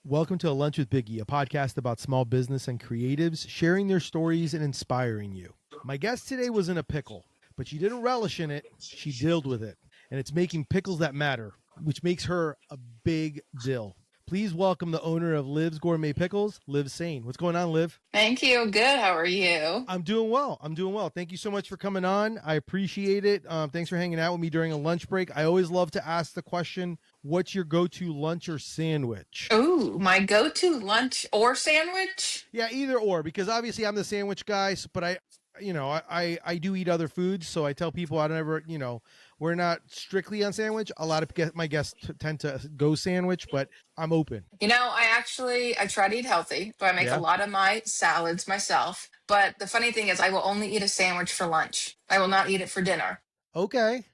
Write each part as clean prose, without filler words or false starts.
Welcome to A Lunch with Biggie, a podcast about small business and creatives sharing their stories and inspiring you. My guest today was in a pickle, but she didn't relish in it. She dilled with it, and it's making pickles that matter, which makes her a big dill. Please welcome the owner of Liv's Gourmet Pickles, Liv Sain. What's going on, Liv? Thank you. Good. How are you? I'm doing well. Thank you so much for coming on. I appreciate it. Thanks for hanging out with me during a lunch break. I always love to ask the question, what's your go-to lunch or sandwich? Ooh, my go-to lunch or sandwich? Yeah, either or, because obviously I'm the sandwich guy, but I do eat other foods, so I tell people I don't ever, we're not strictly on sandwich. A lot of my guests tend to go sandwich, but I'm open. I try to eat healthy, so I make a lot of my salads myself. But the funny thing is I will only eat a sandwich for lunch. I will not eat it for dinner. Okay.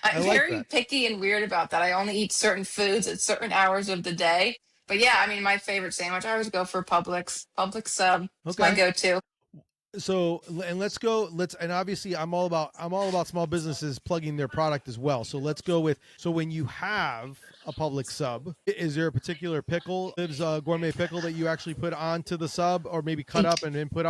I'm very picky and weird about that. I only eat certain foods at certain hours of the day. But yeah, my favorite sandwich, I always go for Publix sub. It's my go-to. So, and and obviously I'm all about small businesses plugging their product as well. So let's go with, so when you have a Publix sub, is there a particular pickle, Liv's Gourmet Pickle, that you actually put onto the sub, or maybe cut up and then put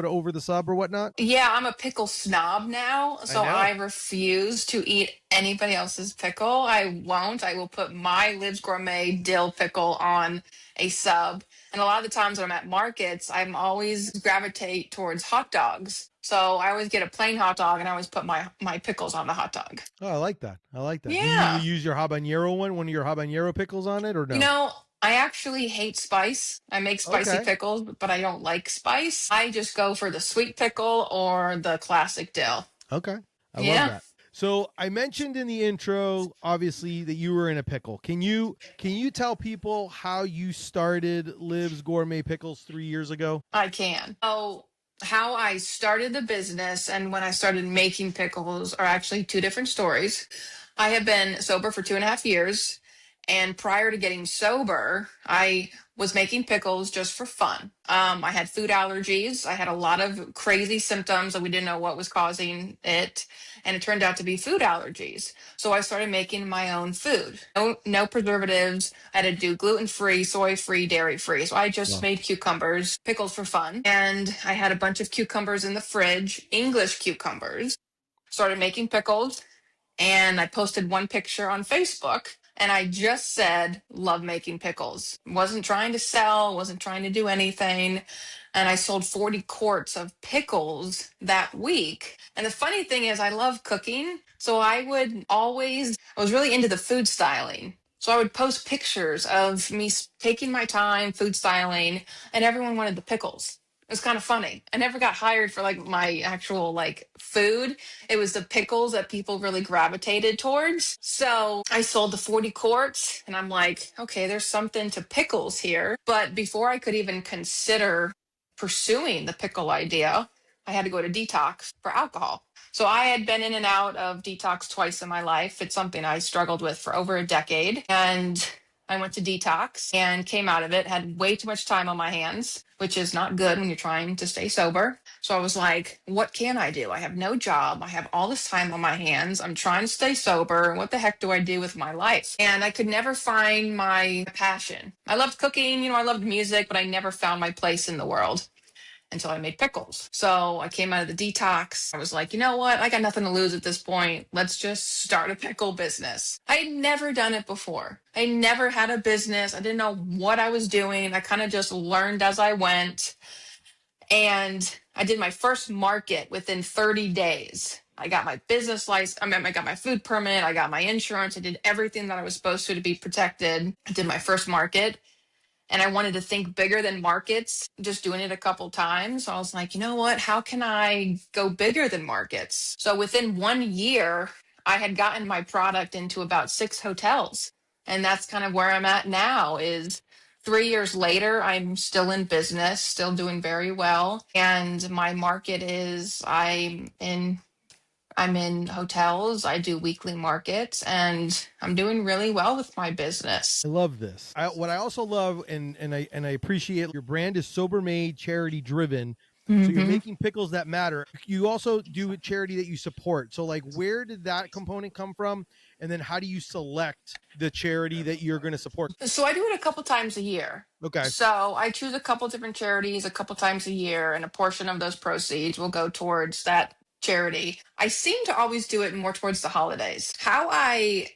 over the sub or whatnot? Yeah, I'm a pickle snob now, so I refuse to eat anybody else's pickle. I won't. I will put my Liv's Gourmet dill pickle on a sub. And a lot of the times when I'm at markets, I'm always gravitate towards hot dogs. So I always get a plain hot dog and I always put my pickles on the hot dog. Oh, I like that. Yeah. Do you use your habanero one of your habanero pickles on it, or no? I actually hate spice. I make spicy pickles, but I don't like spice. I just go for the sweet pickle or the classic dill. Okay. I love that. So I mentioned in the intro, obviously, that you were in a pickle. Can you tell people how you started Liv's Gourmet Pickles 3 years ago? I can. So how I started the business and when I started making pickles are actually two different stories. I have been sober for 2.5 years. And prior to getting sober, I was making pickles just for fun. I had food allergies. I had a lot of crazy symptoms that we didn't know what was causing it. And it turned out to be food allergies. So I started making my own food. No preservatives. I had to do gluten-free, soy-free, dairy-free. So I just made cucumbers, pickles for fun. And I had a bunch of cucumbers in the fridge, English cucumbers. Started making pickles. And I posted one picture on Facebook. And I just said, love making pickles. Wasn't trying to sell, wasn't trying to do anything. And I sold 40 quarts of pickles that week. And the funny thing is, I love cooking. So I was really into the food styling. So I would post pictures of me taking my time, food styling, and everyone wanted the pickles. It was kind of funny. I never got hired for my actual food. It was the pickles that people really gravitated towards. So I sold the 40 quarts and I'm like, okay, there's something to pickles here. But before I could even consider pursuing the pickle idea, I had to go to detox for alcohol. So I had been in and out of detox twice in my life. It's something I struggled with for over a decade. And I went to detox and came out of it, had way too much time on my hands, which is not good when you're trying to stay sober. So I was like, what can I do? I have no job. I have all this time on my hands. I'm trying to stay sober. What the heck do I do with my life? And I could never find my passion. I loved cooking, I loved music, but I never found my place in the world until I made pickles. So I came out of the detox. I was like, you know what? I got nothing to lose at this point. Let's just start a pickle business. I had never done it before. I never had a business. I didn't know what I was doing. I kind of just learned as I went. And I did my first market within 30 days. I got my business license. I got my food permit. I got my insurance. I did everything that I was supposed to be protected. I did my first market. And I wanted to think bigger than markets, just doing it a couple times. So I was like, you know what? How can I go bigger than markets? So within 1 year, I had gotten my product into about 6 hotels. And that's kind of where I'm at now is 3 years later, I'm still in business, still doing very well. And my market is I'm in hotels. I do weekly markets and I'm doing really well with my business. I love this. What I also love and I appreciate, your brand is sober made, charity driven. So you're Hmm. making pickles that matter. You also do a charity that you support. So like where did that component come from? And then how do you select the charity that you're going to support? So I do it a couple times a year. Okay. So I choose a couple different charities a couple times a year, and a portion of those proceeds will go towards that charity. I seem to always do it more towards the holidays. How I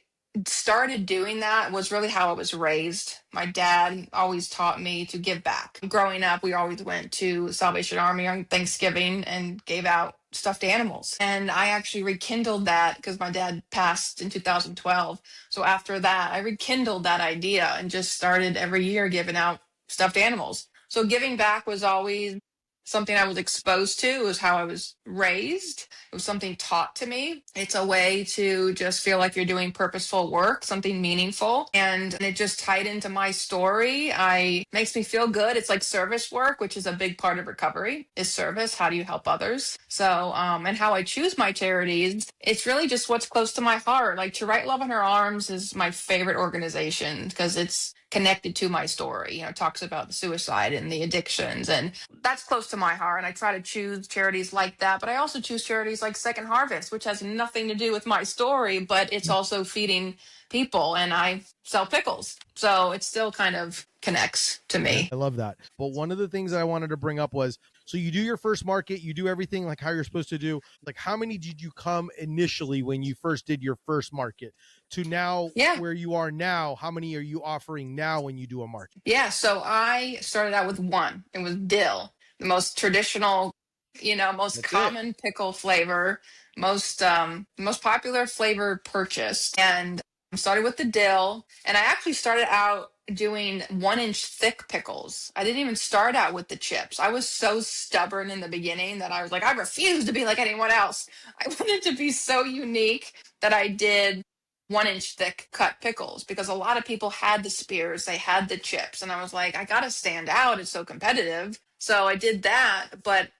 started doing that was really how I was raised. My dad always taught me to give back. Growing up, we always went to Salvation Army on Thanksgiving and gave out stuffed animals. And I actually rekindled that because my dad passed in 2012. So after that, I rekindled that idea and just started every year giving out stuffed animals. So giving back was always something I was exposed to. It was how I was raised. It was something taught to me. It's a way to just feel like you're doing purposeful work, something meaningful. And it just tied into my story. I makes me feel good. It's like service work, which is a big part of recovery, is service. How do you help others? So, and how I choose my charities, it's really just what's close to my heart. Like To Write Love in Her Arms is my favorite organization because it's connected to my story. It talks about the suicide and the addictions, and that's close to my heart. And I try to choose charities like that, but I also choose charities like Second Harvest, which has nothing to do with my story, but it's also feeding people, and I sell pickles. So it still kind of connects to Okay. me. I love that. But one of the things I wanted to bring up was, so you do your first market, you do everything like how you're supposed to do. Like how many did you come initially when you first did your first market to now Yeah. where you are now? How many are you offering now when you do a market? Yeah. So I started out with one. It was dill, the most traditional, most That's it. common pickle flavor, most popular flavor purchased. And I started with the dill. And I actually started out doing 1 inch thick pickles. I didn't even start out with the chips. I was so stubborn in the beginning that I was like, I refuse to be like anyone else. I wanted to be so unique that I did 1 inch thick cut pickles because a lot of people had the spears, they had the chips, and I was like, I gotta stand out. It's so competitive. So I did that, but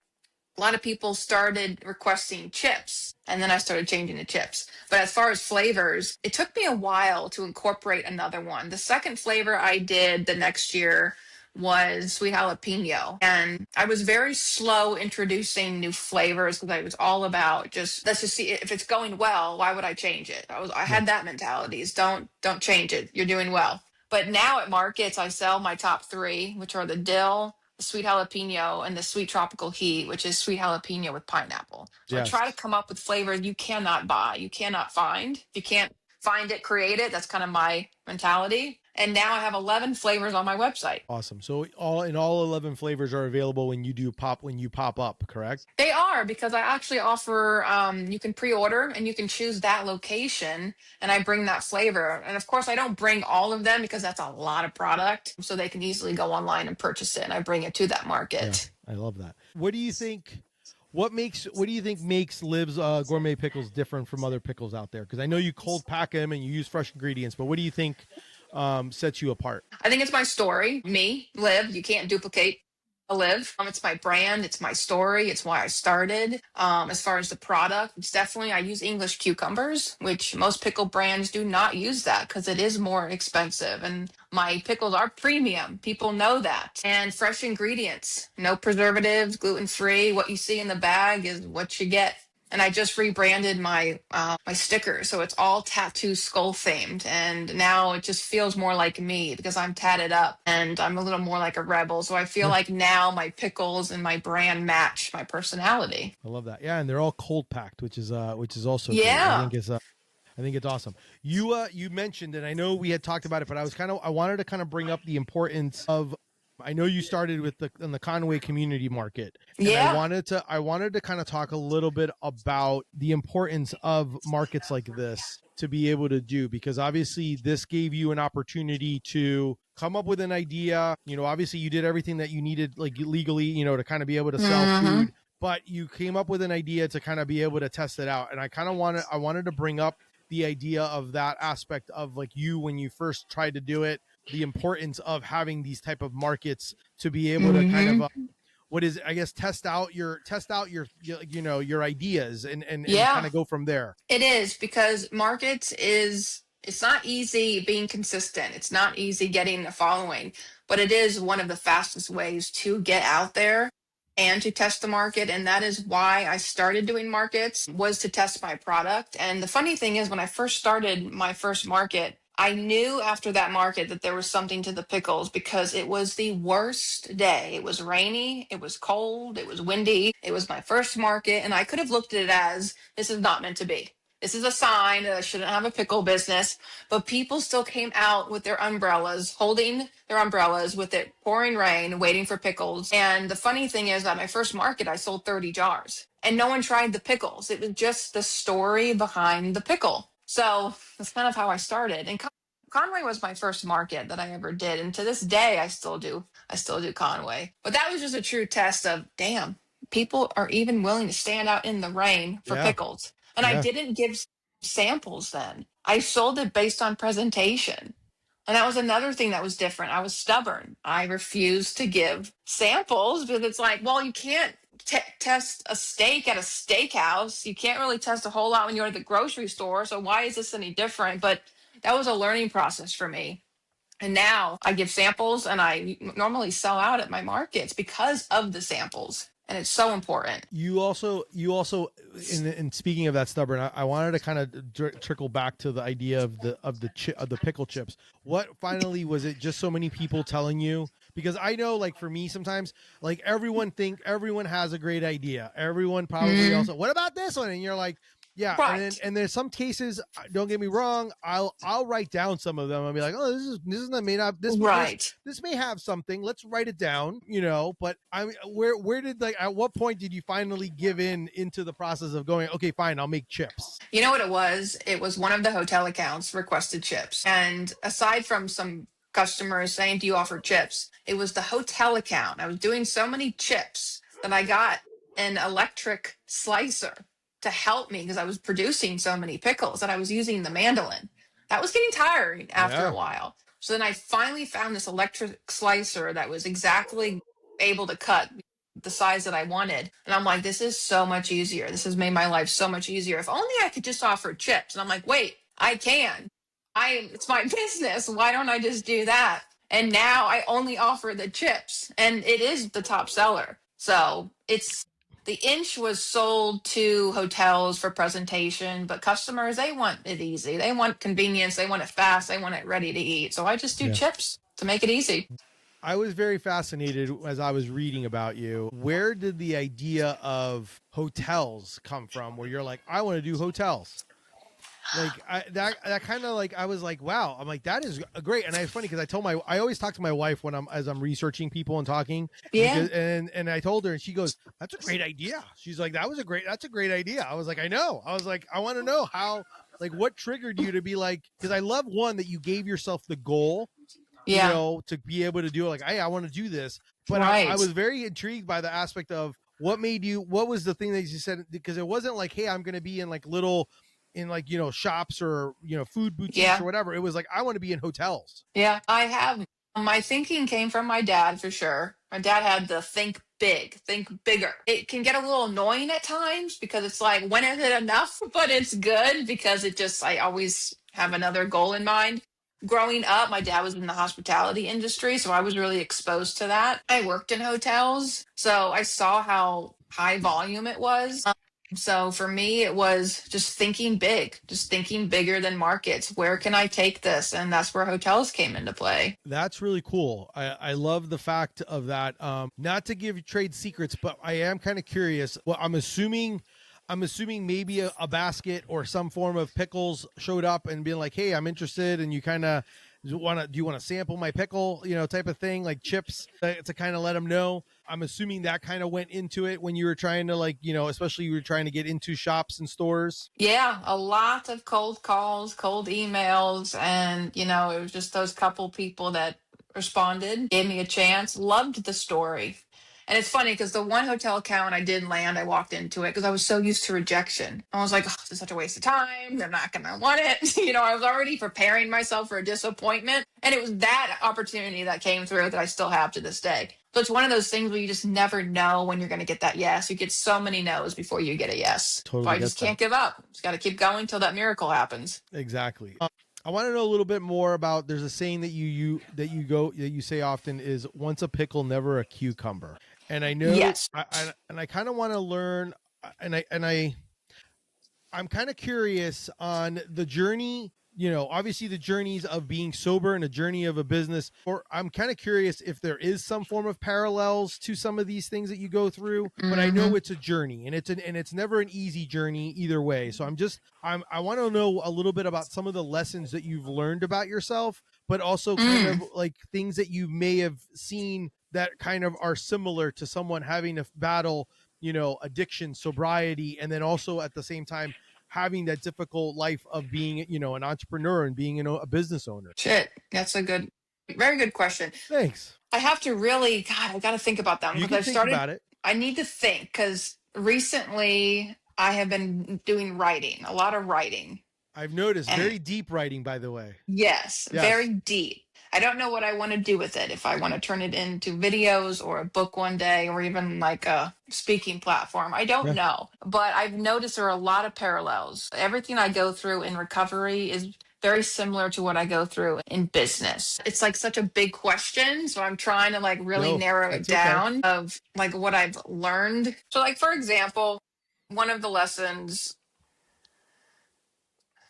a lot of people started requesting chips, and then I started changing the chips. But as far as flavors, it took me a while to incorporate another one. The second flavor I did the next year was sweet jalapeno, and I was very slow introducing new flavors because I was all about just let's just see if it's going well. Why would I change it? I Yeah. had that mentality: is don't change it. You're doing well. But now at markets, I sell my top three, which are the dill, the sweet jalapeno, and the sweet tropical heat, which is sweet jalapeno with pineapple. So I try to Yes. come up with flavors you cannot buy, you cannot find. If you can't find it, create it. That's kind of my mentality. And now I have 11 flavors on my website. Awesome. So all 11 flavors are available when you pop up, correct? They are because I actually offer, you can pre order and you can choose that location, and I bring that flavor. And of course, I don't bring all of them because that's a lot of product. So they can easily go online and purchase it, and I bring it to that Yeah. market. I love that. What do you think makes Liv's gourmet pickles different from other pickles out there? Because I know you cold pack them and you use fresh ingredients, but what do you think sets you apart? I think it's my story. Me, Liv, you can't duplicate a Liv. It's my brand, it's my story, it's why I started. As far as the product, it's definitely, I use English cucumbers, which most pickle brands do not use that because it is more expensive. And my pickles are premium. People know that. And fresh ingredients, no preservatives, gluten free. What you see in the bag is what you get. And I just rebranded my sticker, so it's all tattoo skull themed, and now it just feels more like me because I'm tatted up and I'm a little more like a rebel. So I feel Yeah. like now my pickles and my brand match my personality. I love that. Yeah, and they're all cold packed, which is also great. Yeah. I think it's awesome. You mentioned, and I know we had talked about it, but I wanted to kind of bring up the importance of. I know you started with the Conway Community Market, and Yeah. I wanted to kind of talk a little bit about the importance of markets like this to be able to do, because obviously this gave you an opportunity to come up with an idea. Obviously you did everything that you needed, like legally, to kind of be able to sell Hmm. food, but you came up with an idea to kind of be able to test it out. And I wanted to bring up the idea of that aspect of like you when you first tried to do it, the importance of having these type of markets to be able to kind of Hmm. what is, I guess, your ideas and kind Yeah, of go from there. it is because markets is it's not easy being consistent. It's not easy getting a following, but it is one of the fastest ways to get out there. and to test the market. And that is why I started doing markets, was to test my product. And the funny thing is, when I first started my first market, I knew after that market that there was something to the pickles, because it was the worst day. It was rainy, it was cold, it was windy. It was my first market, and I could have looked at it as, this is not meant to be. This is a sign that I shouldn't have a pickle business. But people still came out with their umbrellas, holding their umbrellas with it pouring rain, waiting for pickles. And the funny thing is, at my first market, I sold 30 jars and no one tried the pickles. It was just the story behind the pickle. So that's kind of how I started. And Conway was my first market that I ever did. And to this day, I still do. I still do Conway. But that was just a true test of, damn, people are even willing to stand out in the rain for Yeah. pickles. And I Yeah. didn't give samples then. I sold it based on presentation. And that was another thing that was different. I was stubborn. I refused to give samples because it's like, well, you can't test a steak at a steakhouse. You can't really test a whole lot when you're at the grocery store. So why is this any different? But that was a learning process for me. And now I give samples, and I normally sell out at my markets because of the samples. And it's so important. In speaking of that stubborn, I wanted to kind of trickle back to the idea of the pickle chips. What finally was it? Just so many people telling you? Because I know, like for me, sometimes like everyone has a great idea. Everyone probably also, what about this one? And you're like, yeah, Right. and there's some cases. Don't get me wrong. I'll write down some of them. I'll be like, oh, this is not may not Right. this may have something. Let's write it down. But I mean, where did, like, at what point did you finally give into the process of going, okay, fine, I'll make chips? You know what it was? It was one of the hotel accounts requested chips. And aside from some customers saying, do you offer chips? It was the hotel account. I was doing so many chips that I got an electric slicer to help me because I was producing so many pickles that I was using the mandolin. That was getting tiring after a Yeah, while. So then I finally found this electric slicer that was exactly able to cut the size that I wanted. And I'm like, this is so much easier. This has made my life so much easier. If only I could just offer chips. And I'm like, wait, I can. It's my business. Why don't I just do that? And now I only offer the chips, and it is the top seller. So it's, the inch was sold to hotels for presentation, but customers, they want it easy. They want convenience. They want it fast. They want it ready to eat. So I just do yeah. chips to make it easy. I was very fascinated as I was reading about you. Where did the idea of hotels come from? Where you're like, I want to do hotels. Like that kind of, like, I was like, wow. I'm like, that is great. And it's funny because I always talk to my wife as I'm researching people and talking, Yeah. because and I told her, and she goes, that's a great idea. She's like, that's a great idea. I was like, I know. I was like, I want to know how, like, what triggered you to be like, because I love, one, that you gave yourself the goal, Yeah. to be able to do it. Like, hey, I want to do this. But I Right. was very intrigued by the aspect of what was the thing that you said? Because it wasn't like, hey, I'm going to be in like shops or, food boutiques Yeah. or whatever. It was like, I want to be in hotels. Yeah, I have. My thinking came from my dad for sure. My dad had the think big, think bigger. It can get a little annoying at times because it's like, when is it enough? But it's good because I always have another goal in mind. Growing up, my dad was in the hospitality industry, so I was really exposed to that. I worked in hotels, so I saw how high volume it was. So for me, it was just thinking big, just thinking bigger than markets. Where can I take this? And that's where hotels came into play. That's really cool. I love the fact of that. Not to give trade secrets, but I am kind of curious. Well, I'm assuming maybe a basket or some form of pickles showed up and being like, hey, I'm interested. And you kind of do you want to sample my pickle, type of thing, like chips, to kind of let them know. I'm assuming that kind of went into it when you were trying to, like, especially you were trying to get into shops and stores. Yeah, a lot of cold calls, cold emails, and it was just those couple people that responded, gave me a chance, loved the story. And it's funny because the one hotel account I did land, I walked into it because I was so used to rejection. I was like, oh, this is such a waste of time. They're not going to want it. I was already preparing myself for a disappointment. And it was that opportunity that came through that I still have to this day. So it's one of those things where you just never know when you're going to get that yes. You get so many no's before you get a yes. So Totally I get just that. can't give up. Just got to keep going till that miracle happens. Exactly. I want to know a little bit more about. There's a saying that you say often is, once a pickle, never a cucumber. And I know, Yes. I kind of want to learn, I'm kind of curious on the journey, obviously the journeys of being sober and a journey of a business, or I'm kind of curious if there is some form of parallels to some of these things that you go through, but I know it's a journey, and it's never an easy journey either way. So I want to know a little bit about some of the lessons that you've learned about yourself, but also kind of like things that you may have seen that kind of are similar to someone having to battle, addiction, sobriety, and then also at the same time having that difficult life of being, an entrepreneur and being, a business owner. Shit. That's very good question. Thanks. I have to really, God, I got to think about that You because can think about it. I need to think because recently I have been doing writing, a lot of writing. I've noticed And very deep writing, by the way. yes, Yes. very deep. I don't know what I want to do with it. If I want to turn it into videos or a book one day or even like a speaking platform. I don't Yeah. know. But I've noticed there are a lot of parallels. Everything I go through in recovery is very similar to what I go through in business. It's like such a big question. So I'm trying to like really No, narrow it that's okay. down of like what I've learned. So like for example, one of the lessons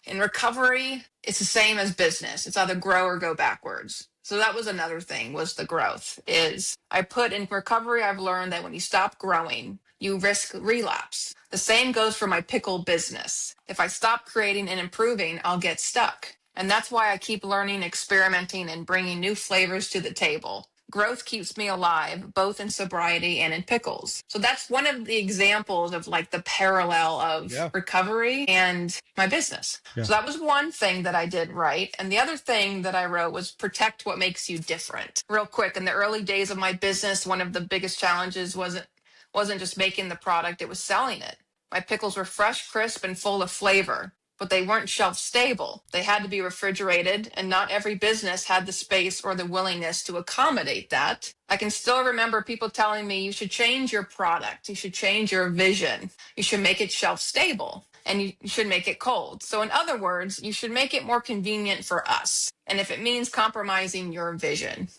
in recovery, it's the same as business. It's either grow or go backwards. So that was another thing was the growth is I put in recovery. I've learned that when you stop growing, you risk relapse. The same goes for my pickle business. If I stop creating and improving, I'll get stuck. And that's why I keep learning, experimenting, and bringing new flavors to the table. Growth keeps me alive, both in sobriety and in pickles. So that's one of the examples of like the parallel of recovery and my business. Yeah. So that was one thing that I did right. And the other thing that I wrote was protect what makes you different. Real quick, in the early days of my business, one of the biggest challenges wasn't just making the product, it was selling it. My pickles were fresh, crisp, and full of flavor, but they weren't shelf stable. They had to be refrigerated, and not every business had the space or the willingness to accommodate that. I can still remember people telling me you should change your product, you should change your vision, you should make it shelf stable, and you should make it cold. So, in other words, you should make it more convenient for us. And if it means compromising your vision,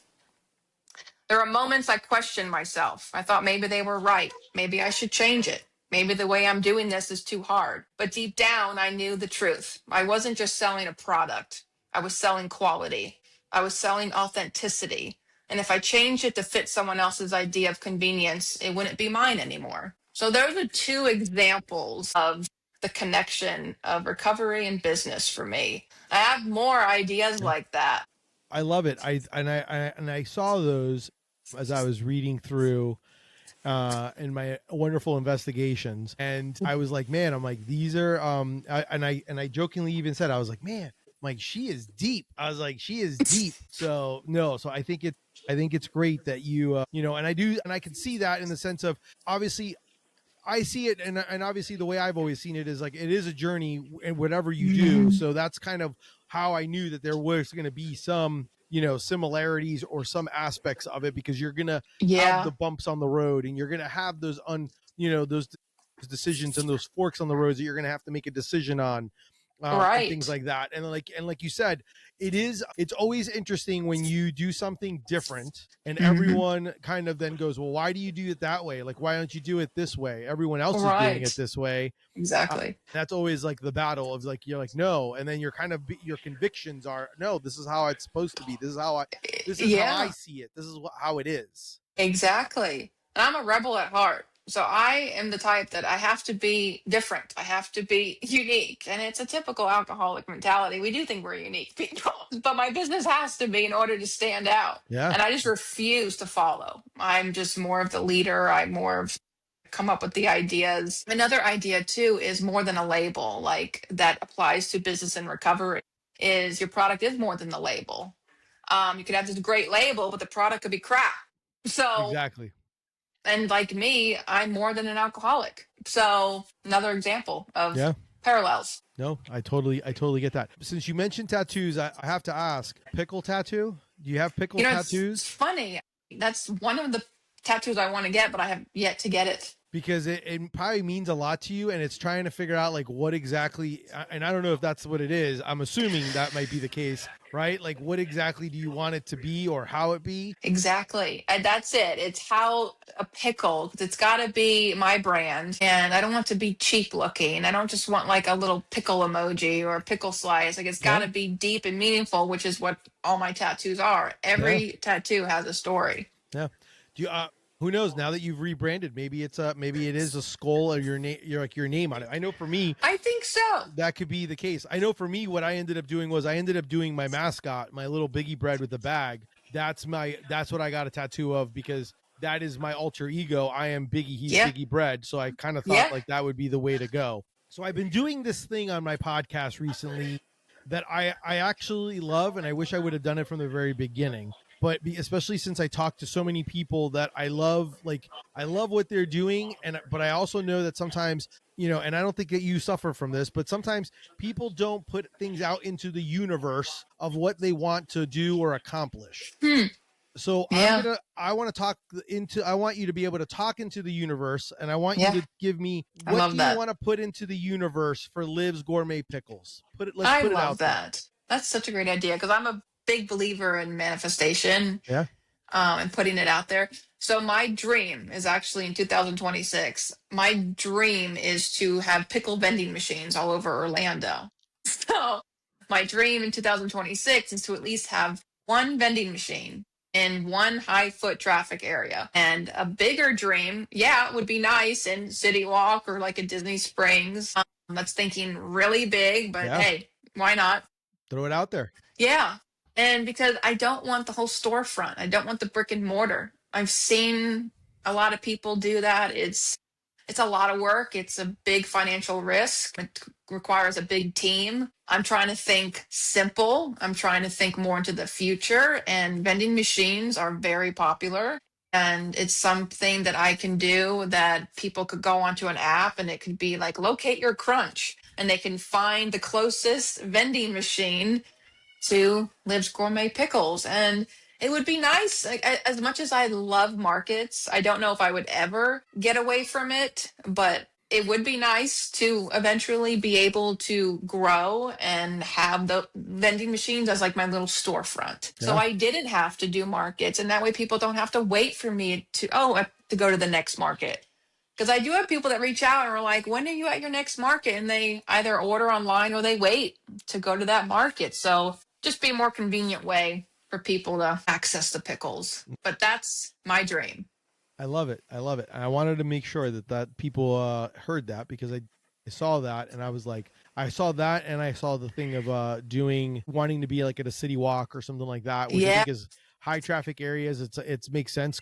there are moments I question myself. I thought maybe they were right. Maybe I should change it. Maybe the way I'm doing this is too hard. But deep down, I knew the truth. I wasn't just selling a product, I was selling quality, I was selling authenticity. And if I changed it to fit someone else's idea of convenience, it wouldn't be mine anymore. So, those are two examples of the connection of recovery and business for me. I have more ideas like that. I love it. I saw those as I was reading through in my wonderful investigations, and I was like, man, I'm like, these are I jokingly even said, I was like, man, I'm like, she is deep. I was like, she is deep. So no, so I think it's great that you and I can see that in the sense of, obviously I see it, and obviously the way I've always seen it is like it is a journey in whatever you do. So that's kind of how I knew that there was going to be some, similarities or some aspects of it, because you're going to have the bumps on the road, and you're going to have those those decisions and those forks on the roads that you're going to have to make a decision on. And things like that. And like you said, it's always interesting when you do something different and everyone kind of then goes, well, why do you do it that way? Like, why don't you do it this way? Everyone else is doing it this way. Exactly. That's always like the battle of like, you're like, no. And then you're kind of, your convictions are, no, this is how it's supposed to be. This is how I see it. This is how it is. Exactly. And I'm a rebel at heart. So I am the type that I have to be different. I have to be unique. And it's a typical alcoholic mentality. We do think we're unique people, but my business has to be in order to stand out. Yeah. And I just refuse to follow. I'm just more of the leader. I'm more of come up with the ideas. Another idea too is more than a label, like that applies to business and recovery, is your product is more than the label. You could have this great label, but the product could be crap. So exactly. And like me, I'm more than an alcoholic. So another example of parallels. No, I totally get that. Since you mentioned tattoos, I have to ask, pickle tattoo? Do you have pickle tattoos? It's funny. That's one of the tattoos I want to get, but I have yet to get it. because it probably means a lot to you, and it's trying to figure out like what exactly, and I don't know if that's what it is. I'm assuming that might be the case, right? Like what exactly do you want it to be or how it be? Exactly. And that's it. It's how a pickle, 'cause it's got to be my brand. And I don't want to be cheap looking. I don't just want like a little pickle emoji or a pickle slice. Like it's got Yeah. to be deep and meaningful, which is what all my tattoos are. Yeah. Every tattoo has a story. Yeah. Do you who knows, now that you've rebranded, maybe it's a, maybe it is a skull or your name, your name on it. I know for me I think so. that could be the case. I know for me what I ended up doing was I ended up doing my mascot, my little Biggie bread with the bag. That's what I got a tattoo of because that is my alter ego. I am Biggie, he's Yeah. Biggie bread. So I kind of thought Yeah. like that would be the way to go. So I've been doing this thing on my podcast recently that I actually love, and I wish I would have done it from the very beginning. But especially since I talk to so many people that I love, like I love what they're doing, and but I also know that sometimes, you know, and I don't think that you suffer from this, but sometimes people don't put things out into the universe of what they want to do or accomplish. Hmm. So Yeah. I want to talk into, I want you to be able to talk into the universe, and I want you Yeah. to give me, I what do love you that. want to put into the universe for Liv's Gourmet Pickles? Let's I put it love out there. that. That's such a great idea because I'm a big believer in manifestation, Yeah. and putting it out there. So my dream is actually in 2026. My dream is to have pickle vending machines all over Orlando. So my dream in 2026 is to at least have one vending machine in one high foot traffic area. And a bigger dream, yeah, it would be nice in City Walk or like a Disney Springs. That's thinking really big, but Yeah. hey, why not? Throw it out there. Yeah. And because I don't want the whole storefront, I don't want the brick and mortar. I've seen a lot of people do that. It's a lot of work. It's a big financial risk. It requires a big team. I'm trying to think simple. I'm trying to think more into the future. And vending machines are very popular. And it's something that I can do that people could go onto an app and it could be like, locate your crunch. And they can find the closest vending machine to Liv's Gourmet Pickles. And it would be nice. Like, as much as I love markets, I don't know if I would ever get away from it, but it would be nice to eventually be able to grow and have the vending machines as like my little storefront. So Yeah. I didn't have to do markets. And that way people don't have to wait for me to, I have to go to the next market. Because I do have people that reach out and are like, when are you at your next market? And they either order online or they wait to go to that market. So just be a more convenient way for people to access the pickles. But that's my dream. I love it. I love it. And I wanted to make sure that people heard that because I saw that and I was like, I saw that and I saw the thing of wanting to be like at a city walk or something like that, which I Yeah, think is high traffic areas. It's makes sense.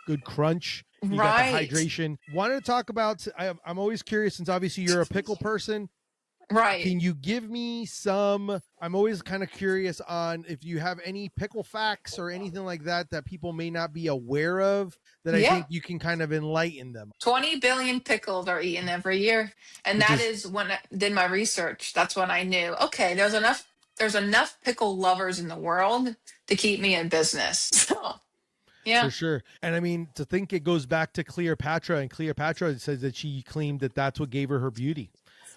Good crunch. You got the right. hydration. Wanted to talk about. I'm always curious since obviously you're a pickle person. Right. Can you give me some? I'm always kind of curious on if you have any pickle facts or anything like that that people may not be aware of that I Yeah. think you can kind of enlighten them. 20 billion pickles are eaten every year. And Which that is is when I did my research. That's when I knew, okay, there's enough pickle lovers in the world to keep me in business. So, for yeah. sure. And I mean, to think it goes back to Cleopatra, and Cleopatra says that she claimed that that's what gave her her beauty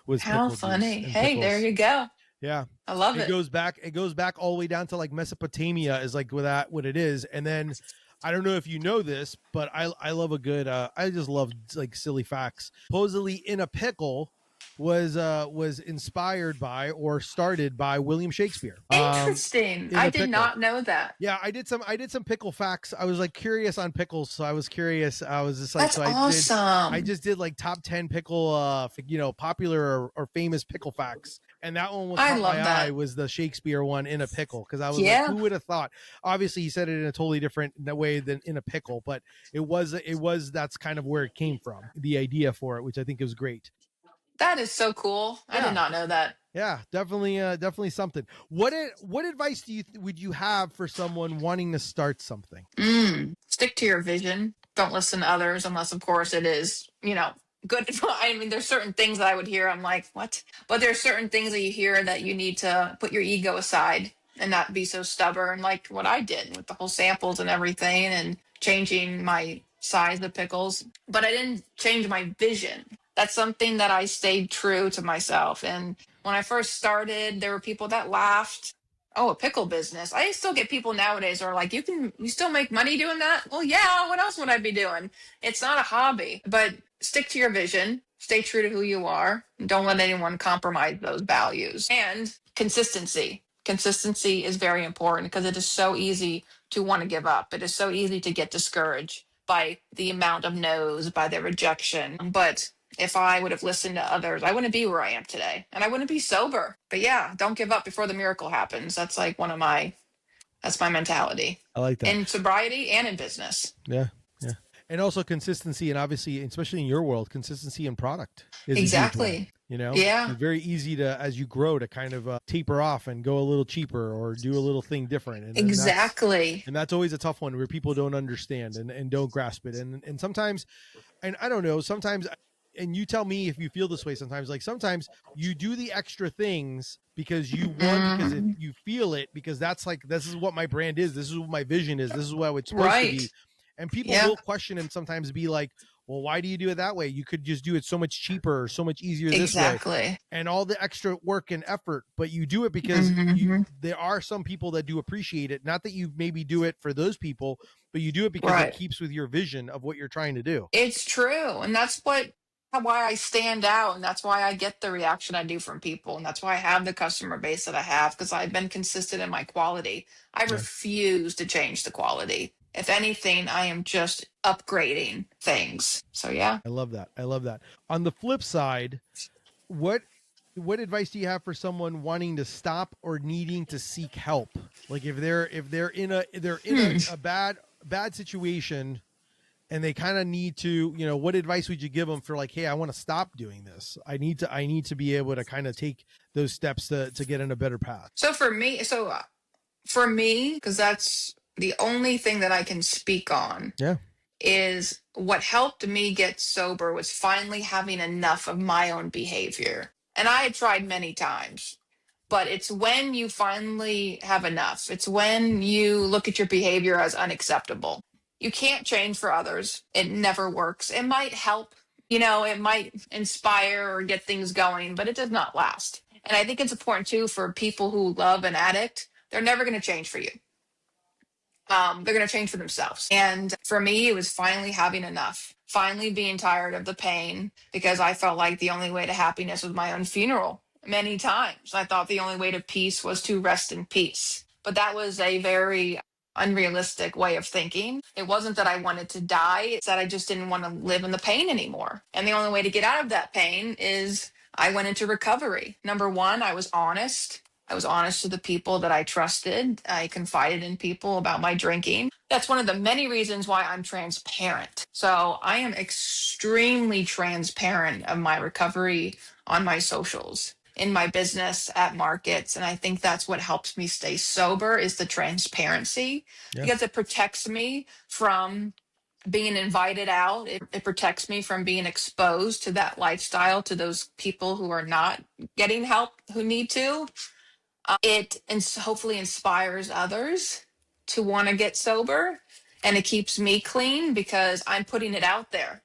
was How pickle juice funny. and Hey, there pickles. you go. Yeah. I love It it. goes back. It goes back all the way down to like Mesopotamia is like with that what it is. And then I don't know if you know this, but I love a good. I just love like silly facts. Supposedly, in a pickle was inspired by or started by William Shakespeare. Interesting. In I a did pickle. not know that. Yeah, I did some pickle facts. I was like curious on pickles, so I was curious. I was just like, That's so I awesome. just did like top 10 pickle popular or famous pickle facts. And that one what I caught my love eye that. was the Shakespeare one in a pickle because I was like, Yeah, who would have thought? Obviously, he said it in a totally different way than in a pickle, but it was that's kind of where it came from, the idea for it, which I think is great. that is so cool. I did Yeah, not know that. yeah, definitely something. What advice would you have for someone wanting to start something? Stick to your vision. Don't listen to others unless, of course, it is, good advice. I mean, there's certain things that I would hear. I'm like, what? But there's certain things that you hear that you need to put your ego aside and not be so stubborn, like what I did with the whole samples and everything, and changing my size of pickles, but I didn't change my vision. That's something that I stayed true to myself. And when I first started, there were people that laughed. Oh, a pickle business. I still get people nowadays who are like, you still make money doing that? Well, yeah, what else would I be doing? It's not a hobby, but stick to your vision, stay true to who you are, and don't let anyone compromise those values. And consistency. Consistency is very important because it is so easy to want to give up. It is so easy to get discouraged by the amount of no's, by the rejection. But if I would have listened to others, I wouldn't be where I am today, and I wouldn't be sober. But yeah, don't give up before the miracle happens. That's like that's my mentality I like that. in sobriety and in business. Yeah. Yeah. And also consistency, and obviously, especially in your world, consistency in product is Exactly. a huge one. You know, Yeah. it's very easy to, as you grow, to kind of taper off and go a little cheaper or do a little thing different. And Exactly. and that's always a tough one where people don't understand and don't grasp it. And sometimes, and I don't know, sometimes, and you tell me if you feel this way sometimes, like sometimes you do the extra things because you want, because you feel it, because that's like, this is what my brand is. This is what my vision is. This is what it's supposed to be. And people will question and sometimes be like, well, why do you do it that way? You could just do it so much cheaper or so much easier this way. And all the extra work and effort, but you do it because there are some people that do appreciate it. Not that you maybe do it for those people, but you do it because it keeps with your vision of what you're trying to do. It's true. And that's why I stand out, and that's why I get the reaction I do from people, and that's why I have the customer base that I have, because I've been consistent in my quality. I refuse to change the quality. If anything, I am just upgrading things. So yeah. I love that. I love that. On the flip side, what advice do you have for someone wanting to stop or needing to seek help? Like if they're in a bad situation and they kind of need to, you know, what advice would you give them for like, hey, I want to stop doing this. I need to be able to kind of take those steps to get in a better path. So for me, because that's the only thing that I can speak on. Yeah. Is what helped me get sober was finally having enough of my own behavior. And I had tried many times, but it's when you finally have enough. It's when you look at your behavior as unacceptable. You can't change for others. It never works. It might help, it might inspire or get things going, but it does not last. And I think it's important too for people who love an addict. They're never going to change for you. They're going to change for themselves. And for me, it was finally having enough, finally being tired of the pain, because I felt like the only way to happiness was my own funeral. Many times I thought the only way to peace was to rest in peace. But that was a very unrealistic way of thinking. It wasn't that I wanted to die. It's that I just didn't want to live in the pain anymore. And the only way to get out of that pain is I went into recovery. Number one, I was honest. I was honest to the people that I trusted. I confided in people about my drinking. That's one of the many reasons why I'm transparent. So I am extremely transparent of my recovery on my socials, in my business, at markets. And I think that's what helps me stay sober is the transparency, because it protects me from being invited out. It protects me from being exposed to that lifestyle, to those people who are not getting help, who need to. It hopefully inspires others to want to get sober, and it keeps me clean because I'm putting it out there.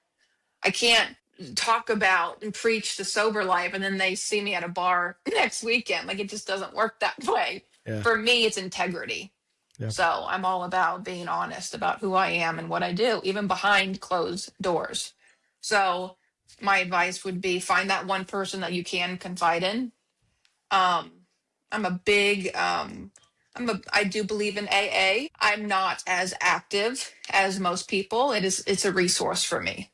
I can't talk about and preach the sober life and then they see me at a bar next weekend. Like, it just doesn't work that way. Yeah. For me, it's integrity. Yeah. So I'm all about being honest about who I am and what I do, even behind closed doors. So my advice would be find that one person that you can confide in. I do believe in AA. I'm not as active as most people. It's a resource for me.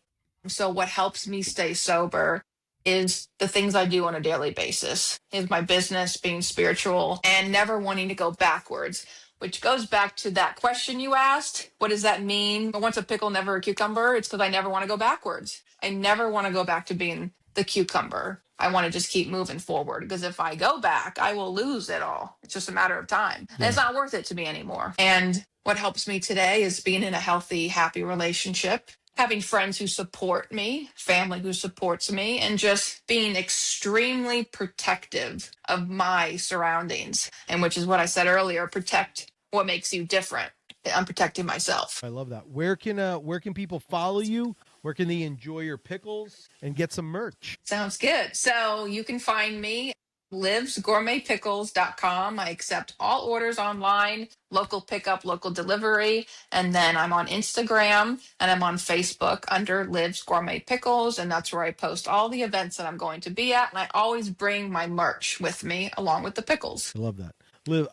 So what helps me stay sober is the things I do on a daily basis, is my business, being spiritual, and never wanting to go backwards, which goes back to that question you asked. What does that mean? Once a pickle, never a cucumber. It's because I never want to go backwards. I never want to go back to being the cucumber. I want to just keep moving forward, because if I go back, I will lose it all. It's just a matter of time. Yeah. And it's not worth it to me anymore. And what helps me today is being in a healthy, happy relationship, having friends who support me, family who supports me, and just being extremely protective of my surroundings. And which is what I said earlier, protect what makes you different. I'm protecting myself. I love that. Where can people follow you? Where can they enjoy your pickles and get some merch? Sounds good. So you can find me livsgourmetpickles.com. I accept all orders online, local pickup, local delivery, and then I'm on Instagram and I'm on Facebook under Liv's Gourmet Pickles, and that's where I post all the events that I'm going to be at, and I always bring my merch with me along with the pickles. I love that. Liv,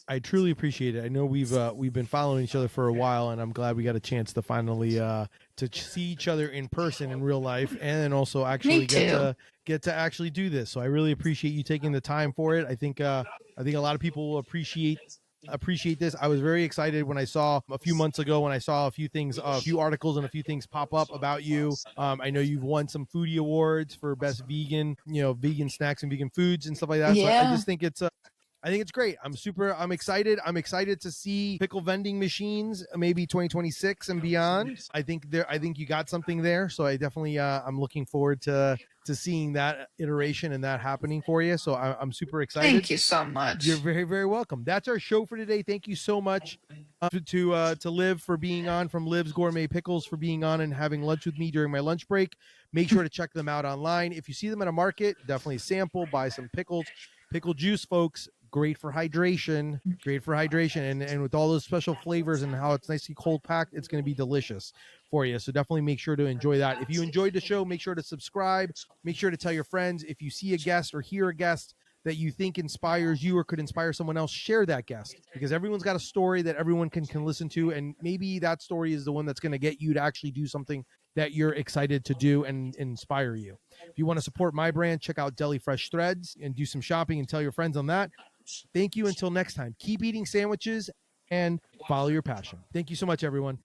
I truly appreciate it. I know we've been following each other for a while, and I'm glad we got a chance to finally see each other in person in real life, and then also actually Me too. get to actually do this. So I really appreciate you taking the time for it. I think a lot of people will appreciate this. I was very excited when I saw a few months ago when I saw a few things, a few articles and a few things pop up about you. I know you've won some foodie awards for best vegan, vegan snacks and vegan foods and stuff like that. So I Yeah. just think it's great. I'm excited. I'm excited to see pickle vending machines maybe 2026 and beyond. I think you got something there. So I definitely I'm looking forward to seeing that iteration and that happening for you. So I'm super excited. Thank you so You're much. very, very welcome. That's our show for today. Thank you so much to Liv for being on, from Liv's Gourmet Pickles for being on and having lunch with me during my lunch break. Make sure to check them out online. If you see them at a market, definitely sample, buy some pickles. Pickle juice, folks, great for hydration. Great for hydration. And with all those special flavors and how it's nicely cold packed, it's going to be delicious for you. So definitely make sure to enjoy that. If you enjoyed the show, make sure to subscribe. Make sure to tell your friends. If you see a guest or hear a guest that you think inspires you or could inspire someone else, share that guest, because everyone's got a story that everyone can listen to, and maybe that story is the one that's going to get you to actually do something that you're excited to do and inspire you. If you want to support my brand, check out Deli Fresh Threads and do some shopping and tell your friends on that. Thank you. Until next time, keep eating sandwiches and follow your passion. Thank you so much, everyone.